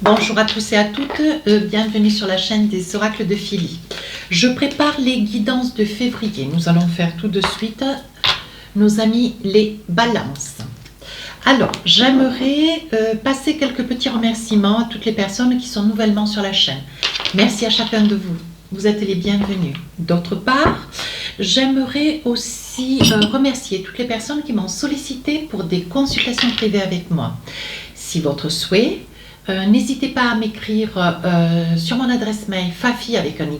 Bonjour à tous et à toutes, bienvenue sur la chaîne des oracles de Philly. Je prépare les guidances de février. Nous allons faire tout de suite nos amis les balances. Alors, j'aimerais passer quelques petits remerciements à toutes les personnes qui sont nouvellement sur la chaîne. Merci à chacun de vous, vous êtes les bienvenus. D'autre part, j'aimerais aussi remercier toutes les personnes qui m'ont sollicité pour des consultations privées avec moi. Si votre souhait, n'hésitez pas à m'écrire sur mon adresse mail fafi avec un y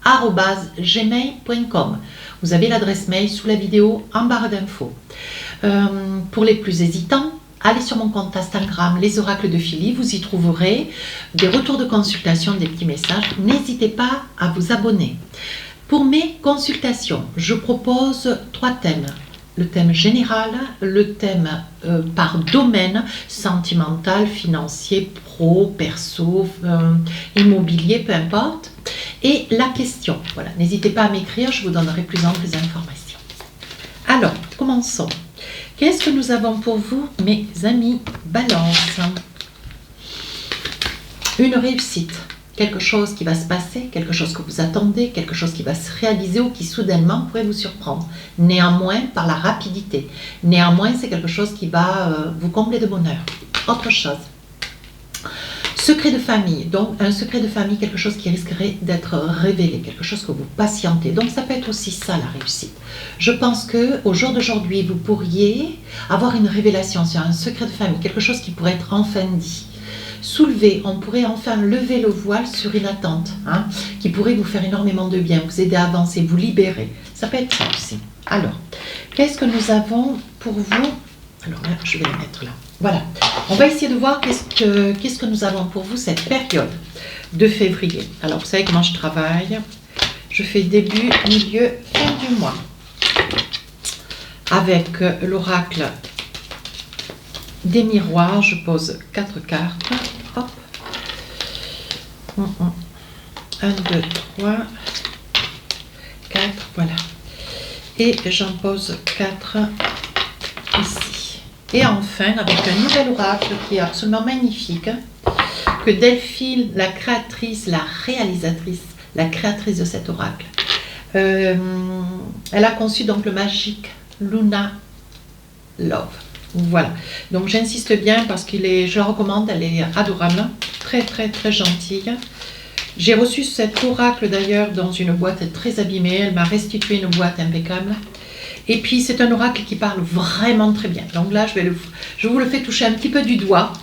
16229@gmail.com. Vous avez l'adresse mail sous la vidéo en barre d'infos. Pour les plus hésitants, allez sur mon compte Instagram les oracles de Philly, vous y trouverez des retours de consultation, des petits messages. N'hésitez pas à vous abonner. Pour mes consultations, je propose 3 thèmes. Le thème général, le thème par domaine, sentimental, financier, pro, perso, immobilier, peu importe, et la question. Voilà, n'hésitez pas à m'écrire, je vous donnerai plus amples informations. Alors, commençons. Qu'est-ce que nous avons pour vous, mes amis Balance? Une réussite. Quelque chose qui va se passer, quelque chose que vous attendez, quelque chose qui va se réaliser ou qui soudainement pourrait vous surprendre. Néanmoins, par la rapidité. Néanmoins, c'est quelque chose qui va vous combler de bonheur. Autre chose. Secret de famille. Donc, un secret de famille, quelque chose qui risquerait d'être révélé, quelque chose que vous patientez. Donc, ça peut être aussi ça, la réussite. Je pense qu'au jour d'aujourd'hui, vous pourriez avoir une révélation sur un secret de famille, quelque chose qui pourrait être enfin dit. Soulever, on pourrait enfin lever le voile sur une attente qui pourrait vous faire énormément de bien, vous aider à avancer, vous libérer. Ça peut être ça aussi. Alors, qu'est-ce que nous avons pour vous? Alors là, je vais la mettre là. Voilà. On va essayer de voir qu'est-ce que nous avons pour vous cette période de février. Alors, vous savez comment je travaille. Je fais début, milieu, fin du mois. Avec l'oracle des miroirs, je pose 4 cartes. Hop. 1, 2, 3, 4, voilà. Et j'en pose 4 ici. Et enfin, avec un nouvel oracle qui est absolument magnifique, que Delphine, la créatrice, la réalisatrice, la créatrice de cet oracle, elle a conçu donc le magique Luna Love. Voilà, donc j'insiste bien parce je la recommande, elle est adorable, très très très gentille. J'ai reçu cet oracle d'ailleurs dans une boîte très abîmée, elle m'a restitué une boîte impeccable. Et puis c'est un oracle qui parle vraiment très bien. Donc là je vous le fais toucher un petit peu du doigt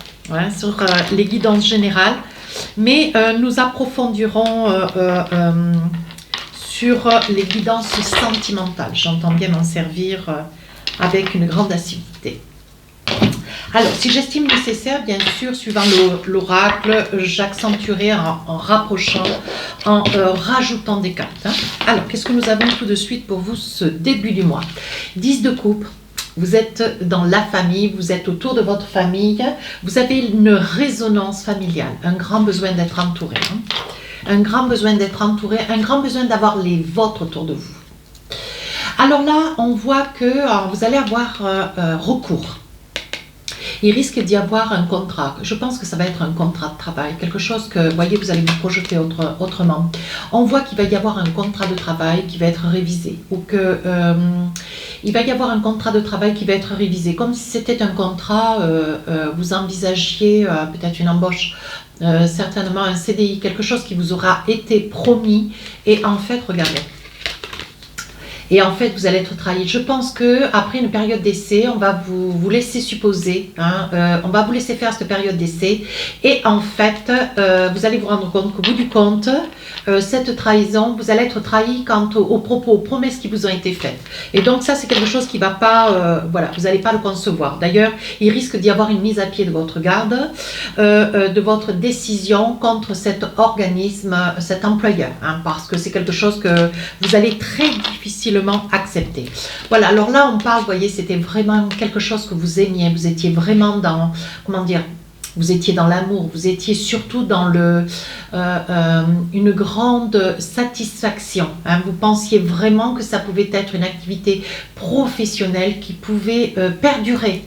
sur les guidances générales. Mais nous approfondirons sur les guidances sentimentales. J'entends bien m'en servir avec une grande assiduité. Alors, si j'estime nécessaire, bien sûr, suivant l'oracle, j'accentuerai en rapprochant, en rajoutant des cartes. Alors, qu'est-ce que nous avons tout de suite pour vous ce début du mois? 10 de coupe. Vous êtes dans la famille, vous êtes autour de votre famille, vous avez une résonance familiale, un grand besoin d'être entouré. Un grand besoin d'être entouré, un grand besoin d'avoir les vôtres autour de vous. Alors là, on voit que vous allez avoir recours. Il risque d'y avoir un contrat. Je pense que ça va être un contrat de travail, quelque chose que, vous voyez, vous allez vous projeter autrement. On voit qu'il va y avoir un contrat de travail qui va être révisé, ou que il va y avoir un contrat de travail qui va être révisé, comme si c'était un contrat, vous envisagiez peut-être une embauche, certainement un CDI, quelque chose qui vous aura été promis, et en fait, regardez. Et en fait, vous allez être trahi. Je pense qu'après une période d'essai, on va vous laisser supposer, on va vous laisser faire cette période d'essai. Et en fait, vous allez vous rendre compte qu'au bout du compte, cette trahison, vous allez être trahi quant aux propos, aux promesses qui vous ont été faites. Et donc ça, c'est quelque chose qui ne va pas, voilà, vous n'allez pas le concevoir. D'ailleurs, il risque d'y avoir une mise à pied de votre garde, de votre décision contre cet organisme, cet employeur, parce que c'est quelque chose que vous allez très difficilement accepter. Voilà, alors là, on parle, vous voyez, c'était vraiment quelque chose que vous aimiez, vous étiez vraiment dans, comment dire, vous étiez dans l'amour, vous étiez surtout dans une grande satisfaction. Vous pensiez vraiment que ça pouvait être une activité professionnelle qui pouvait perdurer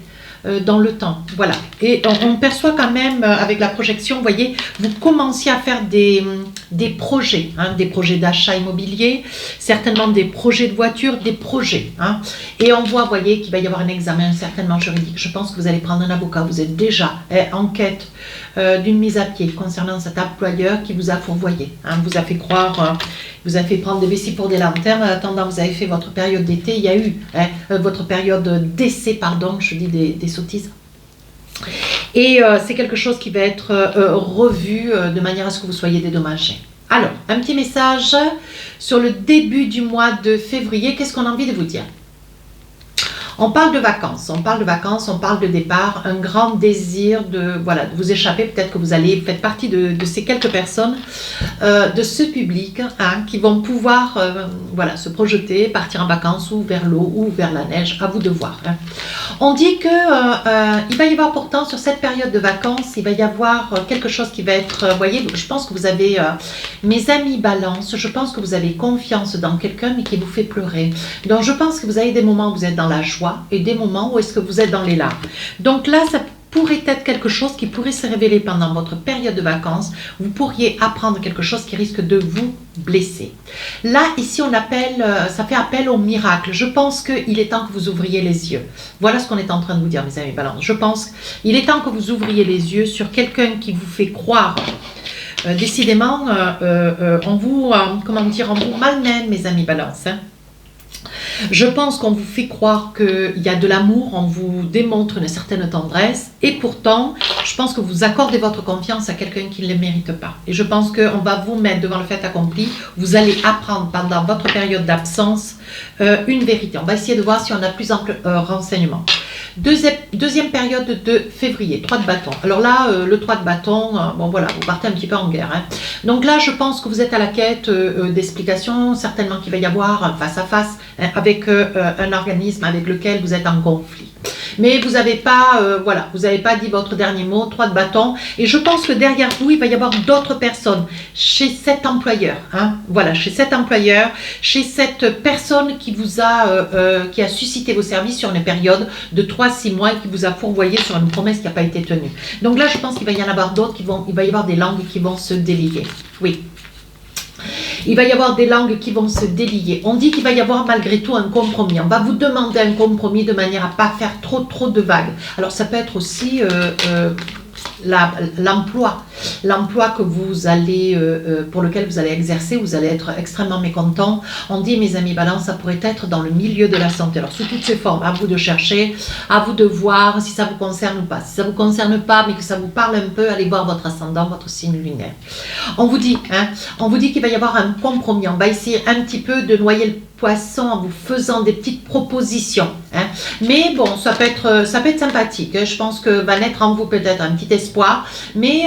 dans le temps. Voilà. Et on perçoit quand même avec la projection, vous voyez, vous commenciez à faire des projets, hein, des projets d'achat immobilier, certainement des projets de voiture, des projets. Hein. Et on voit, vous voyez, qu'il va y avoir un examen certainement juridique. Je pense que vous allez prendre un avocat. Vous êtes déjà en quête d'une mise à pied concernant cet employeur qui vous a fourvoyé, hein, vous a fait croire, vous a fait prendre des vessies pour des lanternes. En attendant, vous avez fait votre période d'été. Il y a eu votre période d'essai, pardon, je dis des sottises. Et c'est quelque chose qui va être revu de manière à ce que vous soyez dédommagé. Alors, un petit message sur le début du mois de février. Qu'est-ce qu'on a envie de vous dire? On parle de vacances, on parle de départ, un grand désir de vous échapper. Peut-être que vous faites partie de ces quelques personnes, de ce public, hein, qui vont pouvoir se projeter, partir en vacances ou vers l'eau ou vers la neige, à vous de voir. Hein. On dit que il va y avoir pourtant sur cette période de vacances, il va y avoir quelque chose qui va être, vous voyez, je pense que vous avez, mes amis balance, je pense que vous avez confiance dans quelqu'un mais qui vous fait pleurer. Donc je pense que vous avez des moments où vous êtes dans la joie et des moments où est-ce que vous êtes dans les larmes. Donc là, ça pourrait être quelque chose qui pourrait se révéler pendant votre période de vacances. Vous pourriez apprendre quelque chose qui risque de vous blesser. Là, ici, ça fait appel au miracle. Je pense qu'il est temps que vous ouvriez les yeux. Voilà ce qu'on est en train de vous dire, mes amis balance. Je pense qu'il est temps que vous ouvriez les yeux sur quelqu'un qui vous fait croire. Décidément, on vous malmène, mes amis balance. Hein. Je pense qu'on vous fait croire qu'il y a de l'amour, on vous démontre une certaine tendresse et pourtant, je pense que vous accordez votre confiance à quelqu'un qui ne le mérite pas. Et je pense qu'on va vous mettre devant le fait accompli, vous allez apprendre pendant votre période d'absence une vérité. On va essayer de voir si on a plus ample renseignement. Deuxième période de février, 3 de bâton. Alors là, le 3 de bâton, vous partez un petit peu en guerre. Hein. Donc là, je pense que vous êtes à la quête d'explications, certainement qu'il va y avoir face à face avec un organisme avec lequel vous êtes en conflit. Mais vous n'avez pas, vous n'avez pas dit votre dernier mot, 3 de bâton. Et je pense que derrière vous, il va y avoir d'autres personnes chez cet employeur. Hein, chez cet employeur, chez cette personne qui vous a, qui a suscité vos services sur une période de 3-6 mois et qui vous a fourvoyé sur une promesse qui n'a pas été tenue. Donc là, je pense qu'il va y en avoir d'autres il va y avoir des langues qui vont se délier. Oui. Il va y avoir des langues qui vont se délier. On dit qu'il va y avoir malgré tout un compromis. On va vous demander un compromis de manière à ne pas faire trop de vagues. Alors ça peut être aussi l'emploi que vous allez, pour lequel vous allez exercer, vous allez être extrêmement mécontent. On dit, mes amis balance, ça pourrait être dans le milieu de la santé. Alors sous toutes ces formes, à vous de chercher, à vous de voir si ça vous concerne ou pas. Si ça vous concerne pas, mais que ça vous parle un peu, allez voir votre ascendant, votre signe lunaire. On vous dit qu'il va y avoir un compromis. On va essayer un petit peu de noyer le poisson en vous faisant des petites propositions. Hein. Mais bon, ça peut être sympathique. Je pense que va naître en vous peut-être un petit espoir. Mais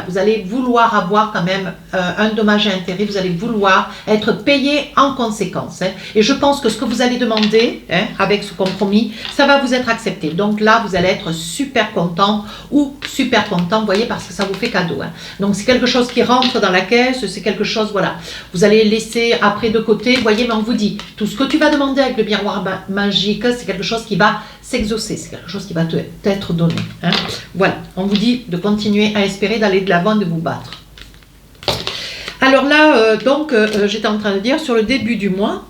vous allez vouloir avoir quand même un dommage et intérêt. Vous allez vouloir être payé en conséquence. Hein. Et je pense que ce que vous allez demander avec ce compromis, ça va vous être accepté. Donc là, vous allez être super content ou super content, vous voyez, parce que ça vous fait cadeau. Hein. Donc c'est quelque chose qui rentre dans la caisse, c'est quelque chose, vous allez laisser après de côté, vous voyez, mais on vous dit, tout ce que tu vas demander avec le miroir magique, c'est quelque chose qui va s'exaucer, c'est quelque chose qui va t'être donné. Hein. Voilà, on vous dit de continuer à espérer, d'aller de l'avant, de vous battre. Alors là, j'étais en train de dire, sur le début du mois,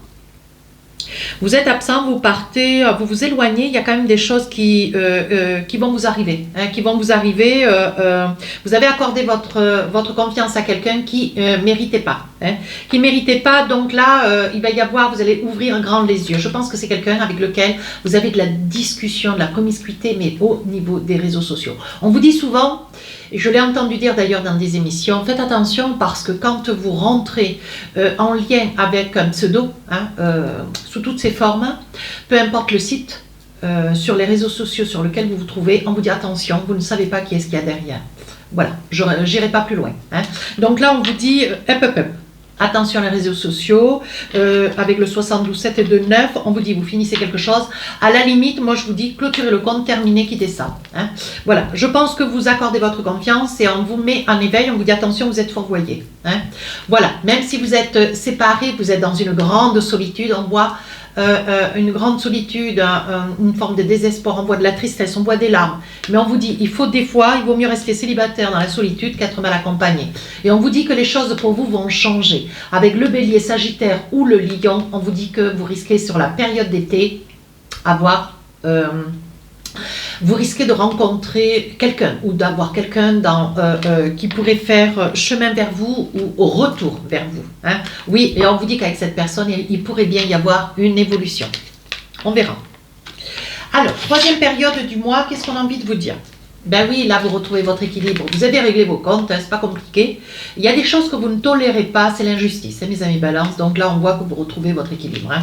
vous êtes absent, vous partez, vous vous éloignez, il y a quand même des choses qui vont vous arriver. Hein, vous avez accordé votre confiance à quelqu'un qui méritait pas. Hein, qui méritait pas, donc là, il va y avoir, vous allez ouvrir grand les yeux. Je pense que c'est quelqu'un avec lequel vous avez de la discussion, de la promiscuité, mais au niveau des réseaux sociaux. On vous dit souvent, et je l'ai entendu dire d'ailleurs dans des émissions, faites attention parce que quand vous rentrez en lien avec un pseudo, sous toutes ses formes, peu importe le site, sur les réseaux sociaux sur lesquels vous vous trouvez, on vous dit attention, vous ne savez pas qui est-ce qu'il y a derrière. Voilà, je n'irai pas plus loin. Hein. Donc là, on vous dit, attention les réseaux sociaux, avec le 72,7 et 2,9, on vous dit, vous finissez quelque chose. À la limite, moi je vous dis, clôturez le compte, terminez, quittez ça. Hein. Voilà, je pense que vous accordez votre confiance et on vous met en éveil, on vous dit, attention, vous êtes fourvoyé. Hein. Voilà, même si vous êtes séparés, vous êtes dans une grande solitude, on voit une grande solitude, une forme de désespoir, on voit de la tristesse, on voit des larmes. Mais on vous dit, il faut des fois, il vaut mieux rester célibataire dans la solitude qu'être mal accompagné. Et on vous dit que les choses pour vous vont changer. Avec le bélier, sagittaire ou le lion, on vous dit que vous risquez sur la période d'été avoir... vous risquez de rencontrer quelqu'un ou d'avoir quelqu'un qui pourrait faire chemin vers vous ou au retour vers vous. Hein. Oui, et on vous dit qu'avec cette personne, il pourrait bien y avoir une évolution. On verra. Alors, troisième période du mois, qu'est-ce qu'on a envie de vous dire? Ben oui, là, vous retrouvez votre équilibre. Vous avez réglé vos comptes, hein, c'est pas compliqué. Il y a des choses que vous ne tolérez pas, c'est l'injustice, hein, mes amis balance. Donc là, on voit que vous retrouvez votre équilibre. Hein.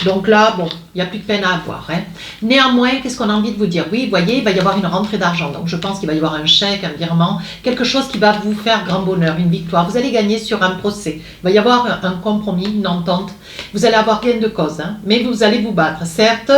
Donc là, bon, il n'y a plus de peine à avoir. Hein. Néanmoins, qu'est-ce qu'on a envie de vous dire? Oui, vous voyez, il va y avoir une rentrée d'argent. Donc je pense qu'il va y avoir un chèque, un virement, quelque chose qui va vous faire grand bonheur, une victoire. Vous allez gagner sur un procès. Il va y avoir un compromis, une entente. Vous allez avoir gain de cause, hein, mais vous allez vous battre. Certes,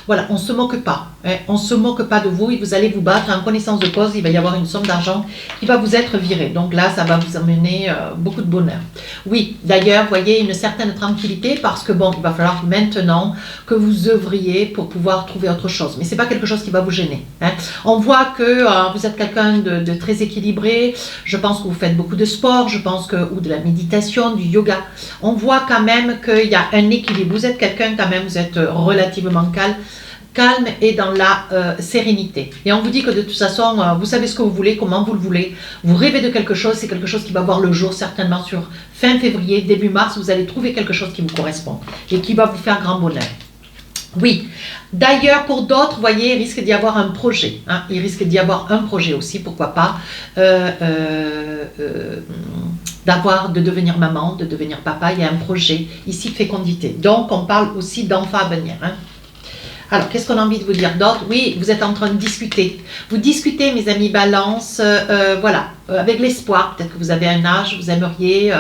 voilà, on ne se moque pas. Hein, on ne se moque pas de vous et vous allez vous battre. En connaissance de cause, il va y avoir une somme d'argent qui va vous être virée. Donc là, ça va vous amener beaucoup de bonheur. Oui, d'ailleurs, vous voyez, une certaine tranquillité parce que bon, il va falloir maintenant que vous œuvriez pour pouvoir trouver autre chose. Mais ce n'est pas quelque chose qui va vous gêner. Hein. On voit que vous êtes quelqu'un de très équilibré. Je pense que vous faites beaucoup de sport, je pense que, ou de la méditation, du yoga. On voit quand même qu'il y a un équilibre. Vous êtes quelqu'un quand même, vous êtes relativement calme et dans la sérénité. Et on vous dit que de toute façon, vous savez ce que vous voulez, comment vous le voulez. Vous rêvez de quelque chose, c'est quelque chose qui va voir le jour certainement sur fin février, début mars. Vous allez trouver quelque chose qui vous correspond et qui va vous faire grand bonheur. Oui, d'ailleurs pour d'autres, vous voyez, il risque d'y avoir un projet. Hein. Il risque d'y avoir un projet aussi, pourquoi pas, de devenir maman, de devenir papa. Il y a un projet ici de fécondité. Donc on parle aussi d'enfants à venir. Hein. Alors, qu'est-ce qu'on a envie de vous dire d'autre? Oui, vous êtes en train de discuter. Vous discutez, mes amis balance, voilà, avec l'espoir. Peut-être que vous avez un âge, vous aimeriez,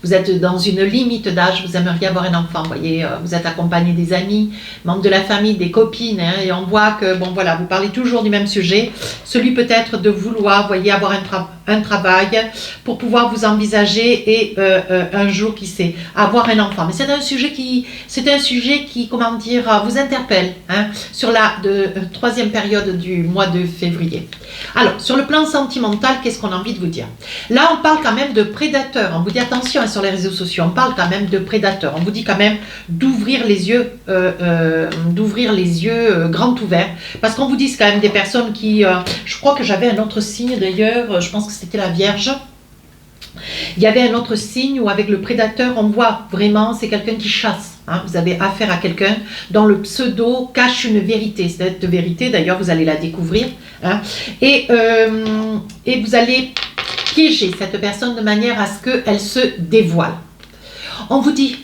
vous êtes dans une limite d'âge, vous aimeriez avoir un enfant. Vous voyez, vous êtes accompagné des amis, membres de la famille, des copines, hein, et on voit que, bon voilà, vous parlez toujours du même sujet. Celui peut-être de vouloir, vous voyez, avoir un travail pour pouvoir vous envisager et un jour, qui sait, avoir un enfant. Mais c'est un sujet qui, comment dire, vous interpelle. Hein, sur la troisième période du mois de février. Alors, sur le plan sentimental, qu'est-ce qu'on a envie de vous dire? Là, on parle quand même de prédateurs. On vous dit attention hein, sur les réseaux sociaux, on parle quand même de prédateurs. On vous dit quand même d'ouvrir les yeux, grands ouverts. Parce qu'on vous dit c'est quand même des personnes qui... je crois que j'avais un autre signe d'ailleurs, je pense que c'était la Vierge. Il y avait un autre signe où avec le prédateur, on voit vraiment, c'est quelqu'un qui chasse. Hein, vous avez affaire à quelqu'un dont le pseudo cache une vérité. Cette vérité, d'ailleurs, vous allez la découvrir. Hein, et vous allez piéger cette personne de manière à ce qu'elle se dévoile. On vous dit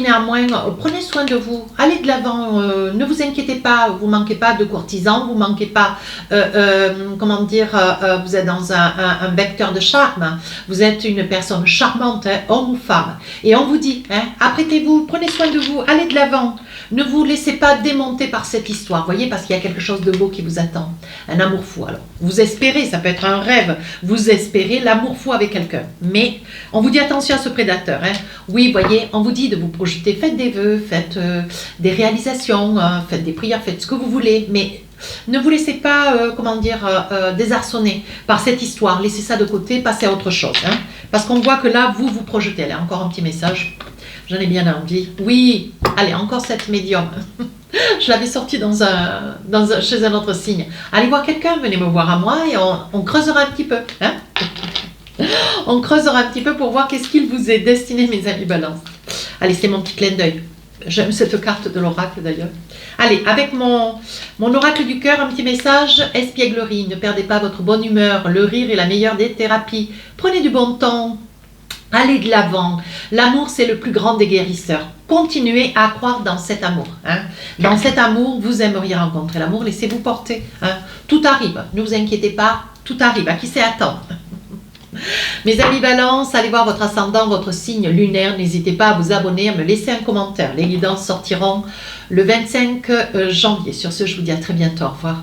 néanmoins, prenez soin de vous, allez de l'avant, ne vous inquiétez pas, vous ne manquez pas de courtisans, vous ne manquez pas, comment dire, vous êtes dans un vecteur de charme, vous êtes une personne charmante, hein, homme ou femme. Et on vous dit, hein, apprêtez-vous, prenez soin de vous, allez de l'avant, ne vous laissez pas démonter par cette histoire, voyez, parce qu'il y a quelque chose de beau qui vous attend, un amour fou. Alors, vous espérez, ça peut être un rêve, vous espérez l'amour fou avec quelqu'un, mais on vous dit attention à ce prédateur. Hein. Oui, voyez, on vous dit de vous projeter, faites des vœux, faites des réalisations, faites des prières, faites ce que vous voulez, mais ne vous laissez pas, comment dire, désarçonner par cette histoire, laissez ça de côté, passez à autre chose, hein, parce qu'on voit que là, vous vous projetez. Allez, encore un petit message, j'en ai bien envie. Oui, allez, encore cette médium. Je l'avais sorti chez un autre signe. Allez voir quelqu'un, venez me voir à moi et on creusera un petit peu, hein. On creusera un petit peu pour voir qu'est-ce qu'il vous est destiné, mes amis balance. Allez, c'est mon petit clin d'œil. J'aime cette carte de l'oracle d'ailleurs. Allez, avec mon oracle du cœur, un petit message. Espièglerie, ne perdez pas votre bonne humeur. Le rire est la meilleure des thérapies. Prenez du bon temps. Allez de l'avant. L'amour, c'est le plus grand des guérisseurs. Continuez à croire dans cet amour. Hein. Dans cet amour, vous aimeriez rencontrer l'amour. Laissez-vous porter. Hein. Tout arrive. Ne vous inquiétez pas. Tout arrive. À qui c'est attendre? Mes amis balance, allez voir votre ascendant, votre signe lunaire. N'hésitez pas à vous abonner, à me laisser un commentaire. Les guidances sortiront le 25 janvier. Sur ce, je vous dis à très bientôt. Au revoir.